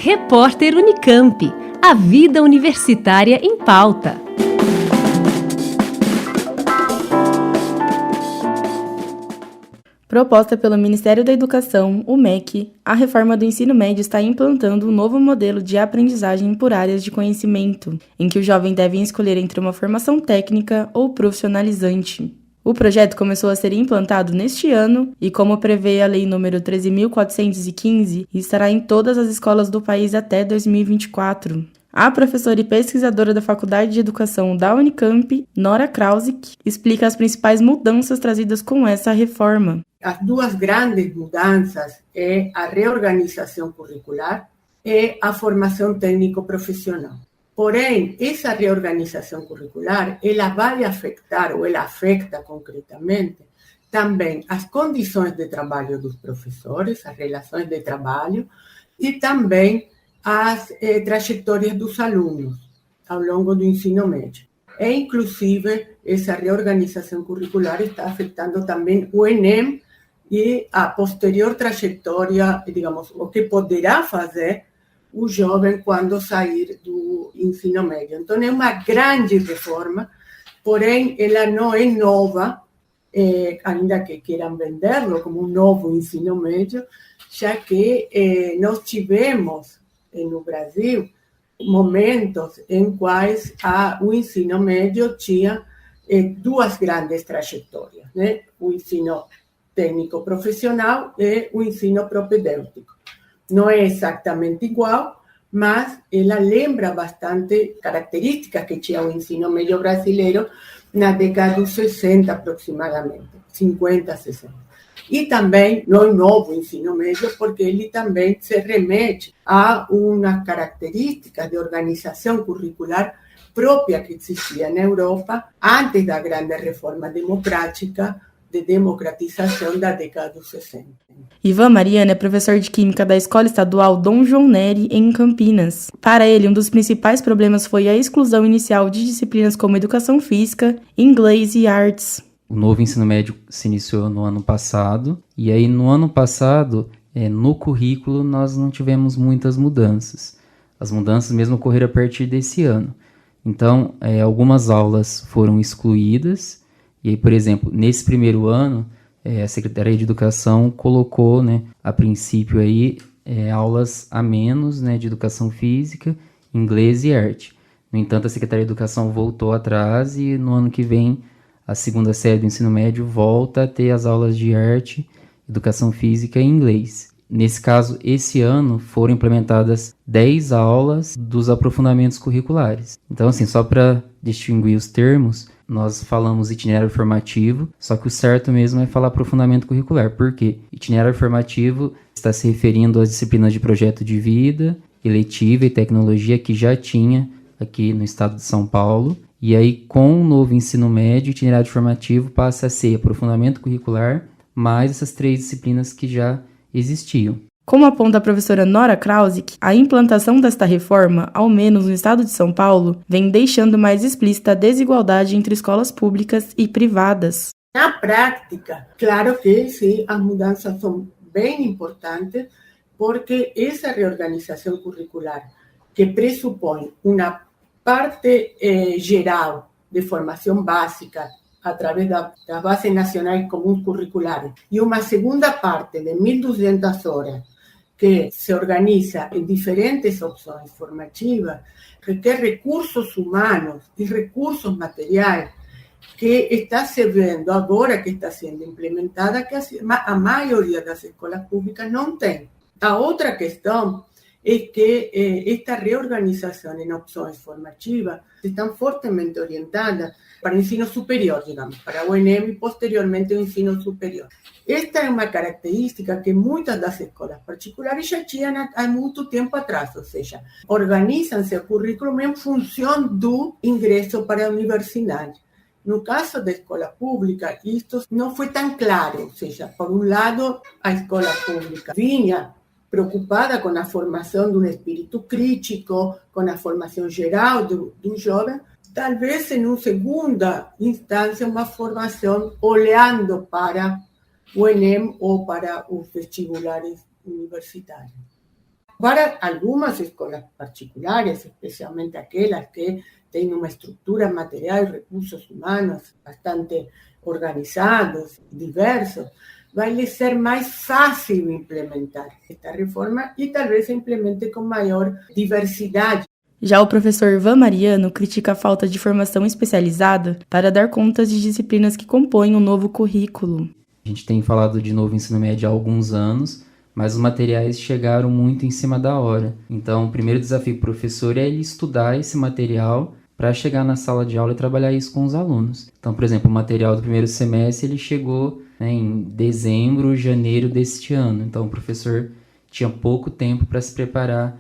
Repórter Unicamp. A vida universitária em pauta. Proposta pelo Ministério da Educação, o MEC, a reforma do ensino médio está implantando um novo modelo de aprendizagem por áreas de conhecimento, em que o jovem deve escolher entre uma formação técnica ou profissionalizante. O projeto começou a ser implantado neste ano e, como prevê a Lei nº 13.415, estará em todas as escolas do país até 2024. A professora e pesquisadora da Faculdade de Educação da Unicamp, Nora Krausik, explica as principais mudanças trazidas com essa reforma. As duas grandes mudanças é a reorganização curricular e a formação técnico-profissional. Porém, essa reorganização curricular, ela vai afetar, ou ela afeta concretamente, também as condições de trabalho dos professores, as relações de trabalho, e também as trajetórias dos alunos ao longo do ensino médio. E, inclusive, essa reorganização curricular está afetando também o Enem e a posterior trajetória, digamos, o que poderá fazer o jovem quando sair do ensino médio. Então, é uma grande reforma, porém, ela não é nova, ainda que queiram vendê-lo como um novo ensino médio, já que nós tivemos no Brasil momentos em quais o ensino médio tinha duas grandes trajetórias, né? O ensino técnico-profissional e o ensino propedêutico. Não é exatamente igual, mas ela lembra bastante características que tinha o ensino médio brasileiro na década dos 60 aproximadamente, 50, 60. E também no novo ensino médio, porque ele também se remete a uma característica de organização curricular própria que existia na Europa antes da grande reforma democrática de democratização da década dos 60. Ivan Mariano é professor de Química da Escola Estadual Dom João Neri, em Campinas. Para ele, um dos principais problemas foi a exclusão inicial de disciplinas como Educação Física, Inglês e Artes. O novo ensino médio se iniciou no ano passado, e aí no ano passado, no currículo, nós não tivemos muitas mudanças. As mudanças mesmo ocorreram a partir desse ano. Então, algumas aulas foram excluídas, e aí, por exemplo, nesse primeiro ano, a Secretaria de Educação colocou, a princípio, aulas a menos, de Educação Física, Inglês e Arte. No entanto, a Secretaria de Educação voltou atrás e no ano que vem, a segunda série do ensino médio volta a ter as aulas de Arte, Educação Física e Inglês. Nesse caso, esse ano foram implementadas 10 aulas dos aprofundamentos curriculares. Então, assim, só para distinguir os termos, nós falamos itinerário formativo, só que o certo mesmo é falar aprofundamento curricular. Por quê? Itinerário formativo está se referindo às disciplinas de projeto de vida, eletiva e tecnologia que já tinha aqui no estado de São Paulo. E aí, com o novo ensino médio, o itinerário formativo passa a ser aprofundamento curricular, mais essas 3 disciplinas que já existiam. Como aponta a professora Nora Krausik, a implantação desta reforma, ao menos no estado de São Paulo, vem deixando mais explícita a desigualdade entre escolas públicas e privadas. Na prática, claro que sim, as mudanças são bem importantes, porque essa reorganização curricular, que pressupõe uma parte geral de formação básica através das bases nacionais comuns curriculares e uma segunda parte de 1.200 horas que se organiza em diferentes opções formativas, requer recursos humanos e recursos materiais que está se vendo agora que está sendo implementada, que a maioria das escolas públicas não tem. A outra questão é que esta reorganização em opções formativas estão fortemente orientadas para o ensino superior, digamos, para o Enem e posteriormente o ensino superior. Esta é uma característica que muitas das escolas particulares já tinham há muito tempo atrás, ou seja, organizam seu currículo em função do ingresso para a universidade. No caso da escola pública, isto não foi tão claro, ou seja, por um lado, a escola pública vinha preocupada com a formação de um espírito crítico, com a formação geral do jovem, talvez em uma segunda instância uma formação olhando para o Enem ou para os vestibulares universitários. Para algumas escolas particulares, especialmente aquelas que têm uma estrutura material e recursos humanos bastante organizados, diversos, vai lhe ser mais fácil implementar esta reforma e talvez implemente com maior diversidade. Já o professor Ivan Mariano critica a falta de formação especializada para dar conta de disciplinas que compõem o novo currículo. A gente tem falado de novo ensino médio há alguns anos, mas os materiais chegaram muito em cima da hora. Então, o primeiro desafio do professor é ele estudar esse material para chegar na sala de aula e trabalhar isso com os alunos. Então, por exemplo, o material do primeiro semestre ele chegou em dezembro, janeiro deste ano. Então, o professor tinha pouco tempo para se preparar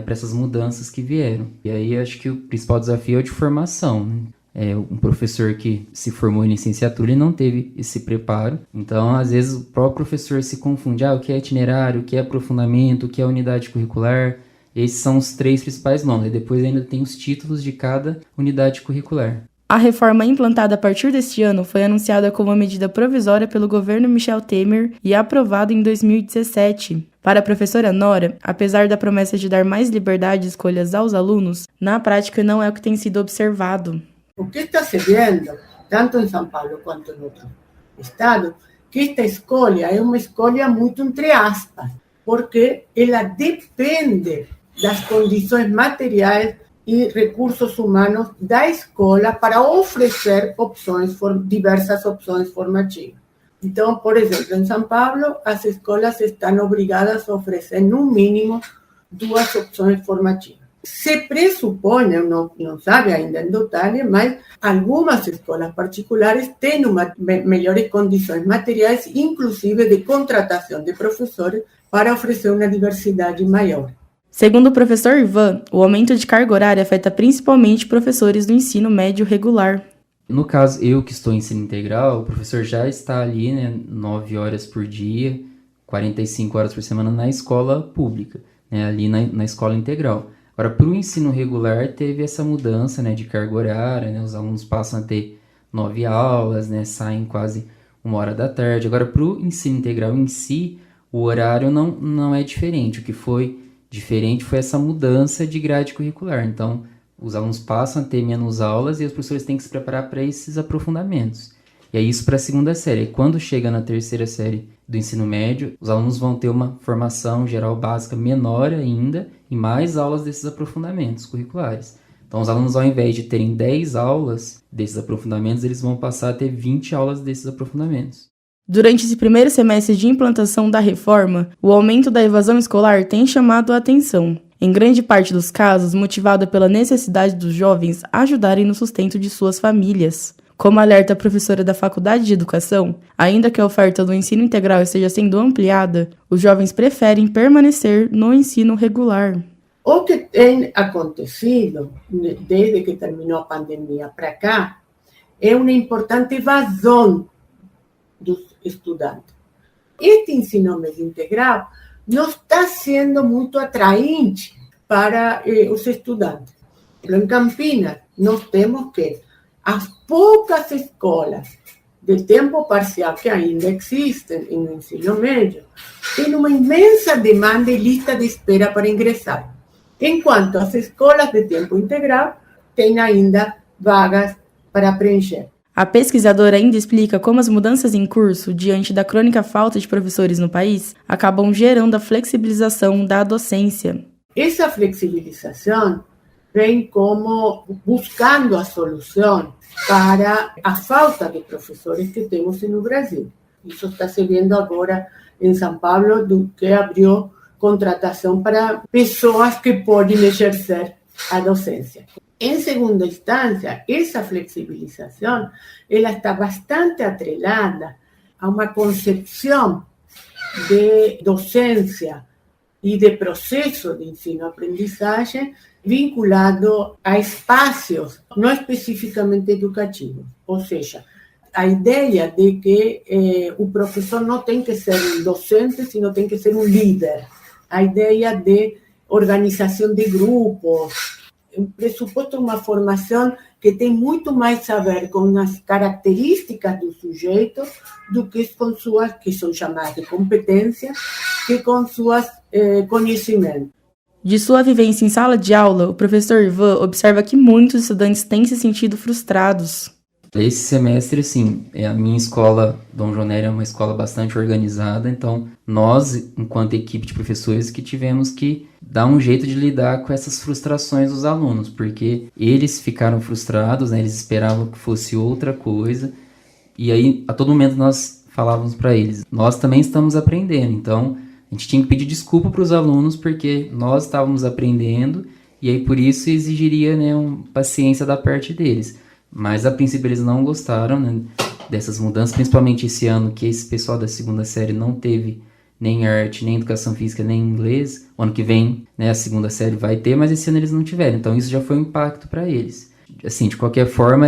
para essas mudanças que vieram. E aí, acho que o principal desafio é o de formação. Um professor que se formou em licenciatura e não teve esse preparo. Então, às vezes, o próprio professor se confunde. O que é itinerário, o que é aprofundamento, o que é unidade curricular. Esses são os 3 principais nomes. E depois ainda tem os títulos de cada unidade curricular. A reforma implantada a partir deste ano foi anunciada como uma medida provisória pelo governo Michel Temer e aprovada em 2017. Para a professora Nora, apesar da promessa de dar mais liberdade de escolhas aos alunos, na prática não é o que tem sido observado. O que está se vendo, tanto em São Paulo quanto em outro estado, que esta escolha é uma escolha muito entre aspas, porque ela depende das condições materiais e recursos humanos da escola para oferecer diversas opções formativas. Então, por exemplo, em São Paulo, as escolas estão obrigadas a oferecer, no mínimo, 2 opções formativas. Se pressupõe, não sabe ainda em detalhe, mas algumas escolas particulares têm melhores condições materiais, inclusive de contratação de professores, para oferecer uma diversidade maior. Segundo o professor Ivan, o aumento de carga horária afeta principalmente professores do ensino médio regular. No caso, eu que estou em ensino integral, o professor já está ali, 9 horas por dia, 45 horas por semana na escola pública, ali na escola integral. Agora, para o ensino regular, teve essa mudança de carga horária, os alunos passam a ter 9 aulas, saem quase 1h da tarde. Agora, para o ensino integral em si, o horário não é diferente. O que foi diferente foi essa mudança de grade curricular. Então, os alunos passam a ter menos aulas e os professores têm que se preparar para esses aprofundamentos. E é isso para a 2ª série. Quando chega na 3ª série do ensino médio, os alunos vão ter uma formação geral básica menor ainda e mais aulas desses aprofundamentos curriculares. Então, os alunos, ao invés de terem 10 aulas desses aprofundamentos, eles vão passar a ter 20 aulas desses aprofundamentos. Durante esse primeiro semestre de implantação da reforma, o aumento da evasão escolar tem chamado a atenção, em grande parte dos casos motivado pela necessidade dos jovens ajudarem no sustento de suas famílias. Como alerta a professora da Faculdade de Educação, ainda que a oferta do ensino integral esteja sendo ampliada, os jovens preferem permanecer no ensino regular. O que tem acontecido desde que terminou a pandemia para cá é uma importante evasão dos estudantes. Este ensino médio integral não está sendo muito atraente para os estudantes. Em Campinas, nós temos que as poucas escolas de tempo parcial que ainda existem no ensino médio têm uma imensa demanda e lista de espera para ingressar, enquanto as escolas de tempo integral têm ainda vagas para preencher. A pesquisadora ainda explica como as mudanças em curso, diante da crônica falta de professores no país, acabam gerando a flexibilização da docência. Essa flexibilização vem como buscando a solução para a falta de professores que temos no Brasil. Isso está se vendo agora em São Paulo, do que abriu contratação para pessoas que podem exercer a docência. Em segunda instância, essa flexibilização ela está bastante atrelada a uma concepção de docência e de processo de ensino-aprendizagem vinculado a espaços não especificamente educativos. Ou seja, a ideia de que o professor não tem que ser um docente, sino tem que ser um líder. A ideia de organização de grupos, pressuposto uma formação que tem muito mais a ver com as características do sujeito do que com suas, que são chamadas de competências, que com seus conhecimentos. De sua vivência em sala de aula, o professor Ivan observa que muitos estudantes têm se sentido frustrados. Esse semestre, sim, a minha escola, Dom João Nery, é uma escola bastante organizada, então nós, enquanto equipe de professores, que tivemos que dar um jeito de lidar com essas frustrações dos alunos, porque eles ficaram frustrados, né, eles esperavam que fosse outra coisa, e aí a todo momento nós falávamos para eles, nós também estamos aprendendo, então a gente tinha que pedir desculpa para os alunos, porque nós estávamos aprendendo, e aí por isso exigiria, né, paciência da parte deles. Mas a princípio eles não gostaram, né, dessas mudanças, principalmente esse ano que esse pessoal da segunda série não teve nem arte, nem educação física, nem inglês. O ano que vem, né, a segunda série vai ter, mas esse ano eles não tiveram. Então isso já foi um impacto para eles. Assim, de qualquer forma,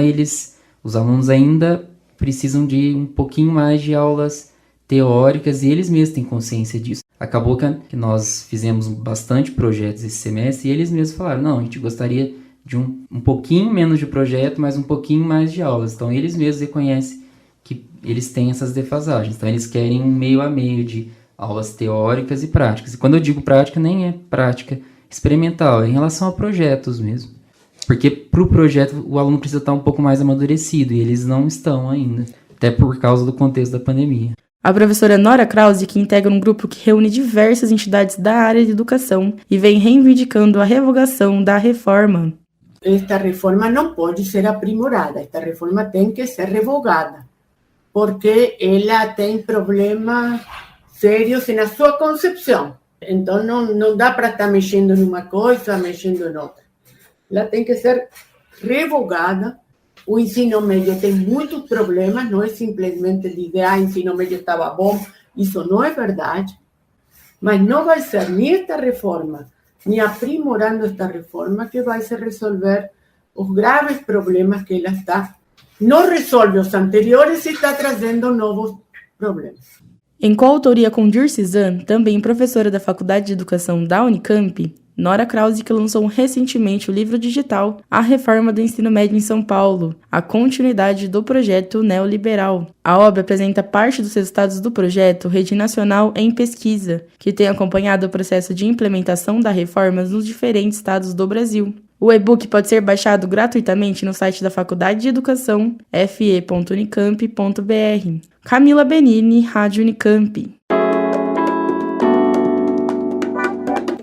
os alunos ainda precisam de um pouquinho mais de aulas teóricas e eles mesmos têm consciência disso. Acabou que nós fizemos bastante projetos esse semestre e eles mesmos falaram, não, a gente gostaria de um pouquinho menos de projeto, mas um pouquinho mais de aulas. Então, eles mesmos reconhecem que eles têm essas defasagens. Então, eles querem um meio a meio de aulas teóricas e práticas. E quando eu digo prática, nem é prática experimental, é em relação a projetos mesmo. Porque para o projeto, o aluno precisa estar um pouco mais amadurecido, e eles não estão ainda, até por causa do contexto da pandemia. A professora Nora Krause, que integra um grupo que reúne diversas entidades da área de educação e vem reivindicando a revogação da reforma. Esta reforma não pode ser aprimorada, esta reforma tem que ser revogada, porque ela tem problemas sérios na sua concepção. Então não dá para estar mexendo numa coisa, mexendo em outra. Ela tem que ser revogada. O ensino médio tem muitos problemas, não é simplesmente dizer o ensino médio estava bom, isso não é verdade, mas não vai ser nem esta reforma, nem aprimorando esta reforma que vai se resolver os graves problemas que ela está. Não resolve os anteriores e está trazendo novos problemas. Em coautoria com Dirce Zan, também professora da Faculdade de Educação da Unicamp, Nora Krause, que lançou recentemente o livro digital A Reforma do Ensino Médio em São Paulo, a continuidade do projeto neoliberal. A obra apresenta parte dos resultados do projeto Rede Nacional em Pesquisa, que tem acompanhado o processo de implementação das reformas nos diferentes estados do Brasil. O e-book pode ser baixado gratuitamente no site da Faculdade de Educação, fe.unicamp.br. Camila Benini, Rádio Unicamp.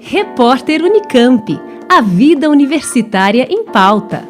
Repórter Unicamp. A vida universitária em pauta.